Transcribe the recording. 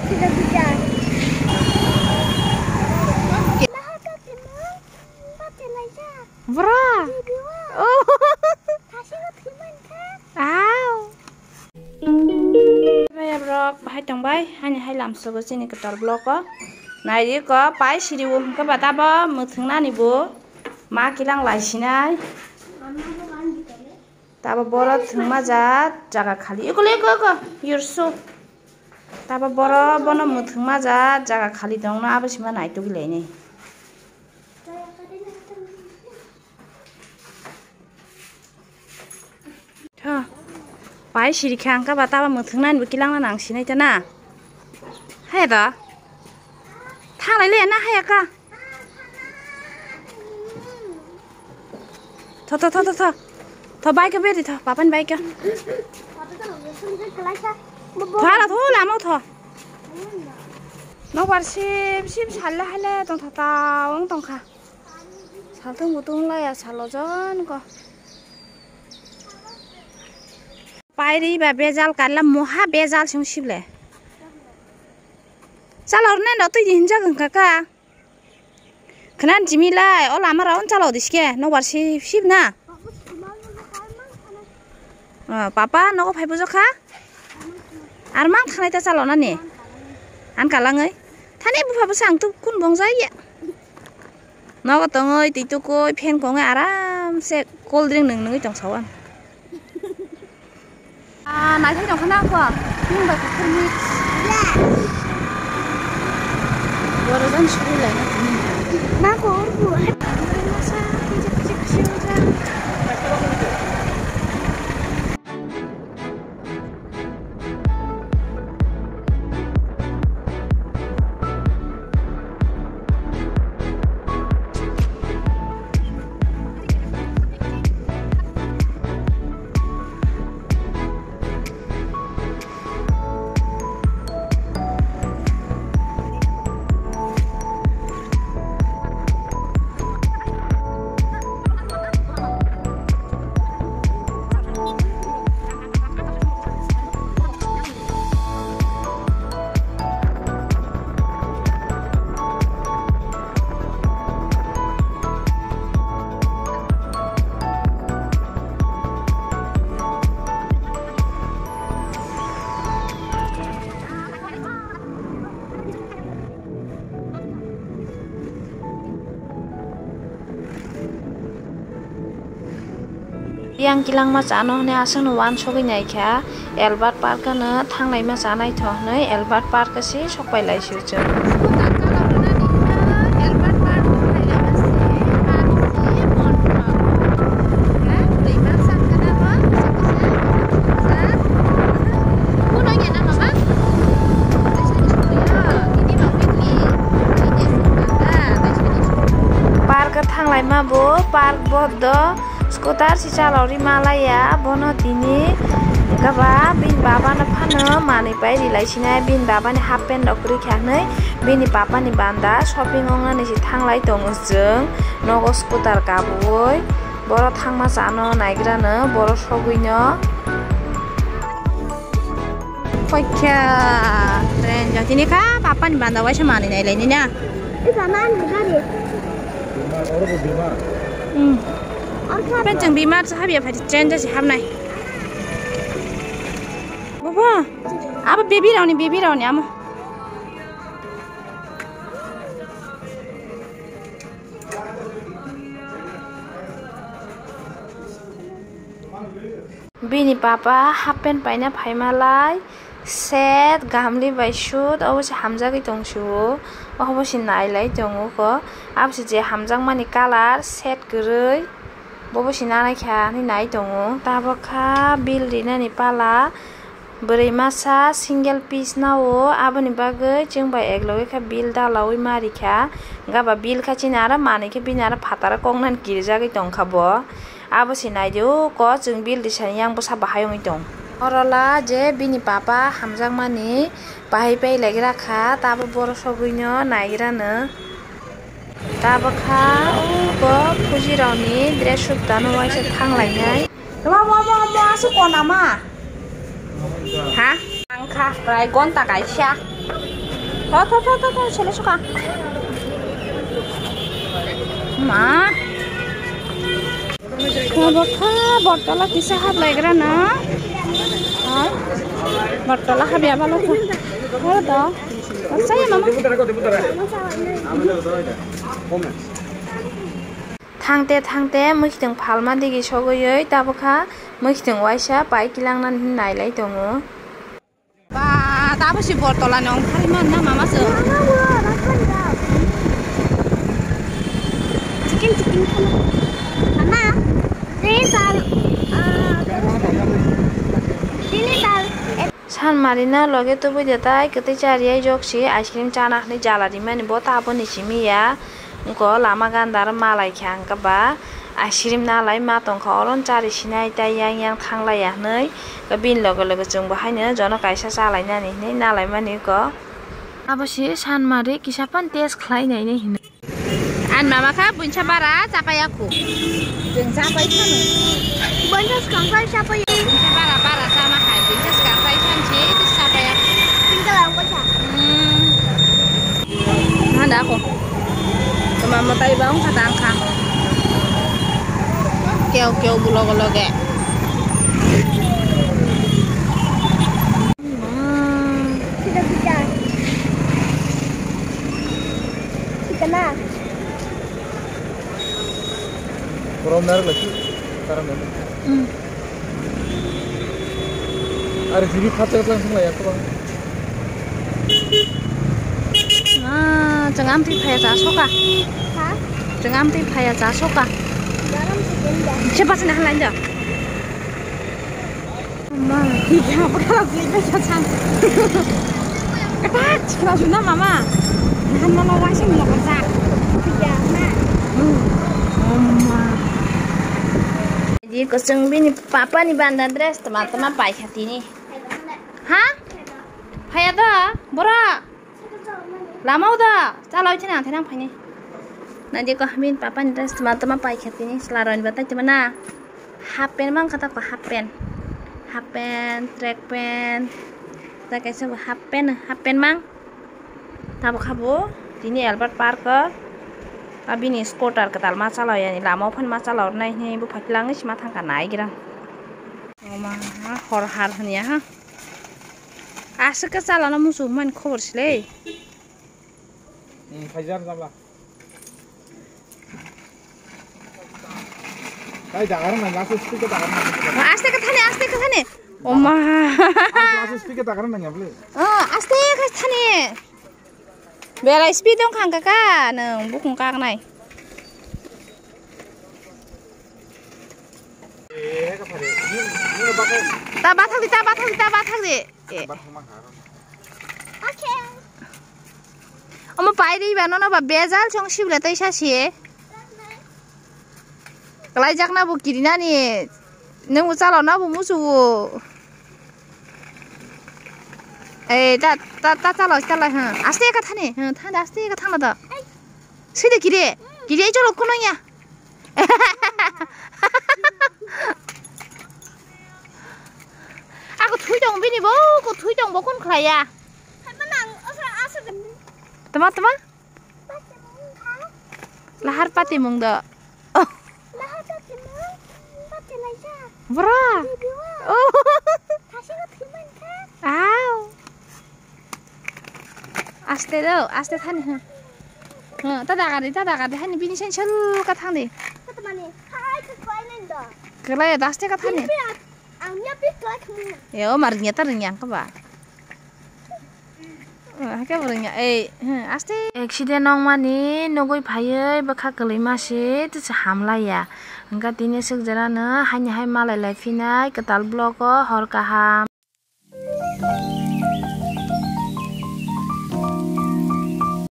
Sudah hujan. Bra. Oh. Ow. Bây giờ vlog hai chồng bay hay làm số của trên này cái vlog có này đi có bái xí đi uống các bạn ta bó một tháng nay bố má kia đang lại xí này ta bó bó tháng mà giá 자가 खाली 이거 이거 유르수 ta bó bó bó nó một tháng mà giá 자가 खाली dong nó 아버지 mà này tôi lấy này thôi bái xí đi khang các bạn ta một tháng nay kia đang là nàng xí này cho na hay đó thang lại liền na hay à thôi bay cái biết thì thôi bà bên bay kia thôi là thôi làm đâu thôi nó bảo sim sắn lại lên tông thà tao tông khá sắn tung một tung lại à sắn lo chân co bay đi bà bé dal cả là mua ha bé dal xong ship lệ sao lâu nay nó tôi nhìn ra gần cả 그난 지밀라 올 아마라 혼자 어디시게 너 와시 쉽나 papa nó có phải bớt khá ăn mang thằng này ta sao nó nè ăn cả lăng ấy thằng này bữa sáng tôi cũng bông giấy vậy nó có tông ơi thì tôi coi pen của người Arab sẽ cold drink nướng cái trong sáu ăn nãy thấy trong khán nào qua nhưng mà không biết vừa rồi đang chơi lại nó có vừa yang kilang ma chano ne asang no wan sogi nai kha Albert Park na thanglai ma chanai tho nei Albert Park si sokpai lai siu chu park thanglai ma bo park boddo skutar si chalori malaya bono tini gaba bin baba na phano mani pai rilai sinai bin baba ni half pant okri khanai bini papa ni banda shopping onga ni si thanglai tongo jeng nogo skutar kaboi boro thangma chano naigrano boro soguino khoikha tren jang tini kha papa ni banda waisa mani nai laini na Saman gari bên chừng bị mát hai bây phải trên cho chị ham này bố à baby đâu nè ama bini papa half pant paina phaimalai set gamli bai shoot obose hamjagui tongshu obose nailai tongo ko abose je hamjang mani color set gurui bobo sinanai kha ni nai tongo tabo kha bill rina ni pala brai masa single piece nao aboni bagai jeng bai ekloge kha bill dalawi mari kha gaba bill kha chinara mani kha binara phatara kongnan kirjagui tongkha bo abo sinai dio ko jeng bill disani yang bo sa bahayong tong orala je bini papa hamjang mani bahai pai lagira kha tabo boro soguino naigirano tabo kha ubo fujironi dress subtano waisa thanglainai ma su kon ama ha angkha rai gon ta kai sia थ सोले सुखा मा बखा बटला किसा हाब लायग्रा ना बटला हाबिया बालो हो द saya mama थांते मैखिदों फालमा दिगि सगयै दाबोखा मैखिदों वाइसा बाइक लांनानै नायलाय दङ बा दाबोसि बटलानि ओंखारैमोन ना मामासो चिकेन mama ini tal सान मारिना लगे तो बुझाताय कते चारिया जक्सी आइसक्रीम चाना हने जालारि माने बता बनि सिमिया उनको लामा गान्दार मालाय ख्यांगबा आइसक्रीम नालाय मातंख अरन चारि सिनाय ताय yang थांलाया नै बिन लगे लगे जों बहायनो जन कायसा चालायनानै नै नालाय माने को अबसे सान मारि किसापान टेस्ट खालायनायनि हिनो आन मामाखा बुनसा बारा जापायाखु जों जापाय थानो bonus kangkai siapa ya बुनसा बारा sama हाय बुनसा कांसाय सानसे जापाया tinggal aku aja ada aku mama tay bang kata angka keo bulo ge sudah bisa kena Corona lagi karena ada jadi kata langsung lah ya bang jangan pipaya jasoka hah jangan pipaya jasoka dalam segenda siapa sih nak lanjut mama iya bakal pipaya jasa ketat kalau sudah mama kan mama masih mau kerja ya ma mama jadi kusung bini papa nih bandar dress teman-teman baik hati nih hah payah dah bora lama udah calo itu nanti nang pani nanti kau min papa nih dress teman-teman baik hati nih selaruan bata cuma na hapen mang kata kau hapen track pen tak kayak sebab hapen mang tabu kabu ini Albert Park abi nih skuter ketal masalah ya nih lama pun masalah naik nih ibu pakai langis matang kan naik kira mama hor nih ya asal kesalah namun musuhan khobor sih Fajar sama. Kayak jangan nang langsung speaker tak karena. Aste ke thane. Oma. Langsung speaker tak karena nang boleh. Aste ke thane. Bela speed dong khang kakak, nang bukung kak nai. Ini pakai. Tabathak di. oke Oma pai di bano na ba bezal chong sibla tai sasie. Kalai jakna bu kirina ni. Nang usalo na bu musu. ta calo ha. Aste ka thane. Thanda aste ka thangla da. Side gire jolo kono ya. Aku thui dong bini bo, ko thui dong bo kon khlaya. Tama lahar pati mung da bra oh aw aste thani ha tada gari hani bini sen sel ka thani kelaya daste ka thani yo marnya tarnyang ka ba Hake berenya aste accident nong mani nogoi phayai bakha kalai mase tu hamla ya angka tine sekjara na hanya hai malai lai finai ketal blog hor kaham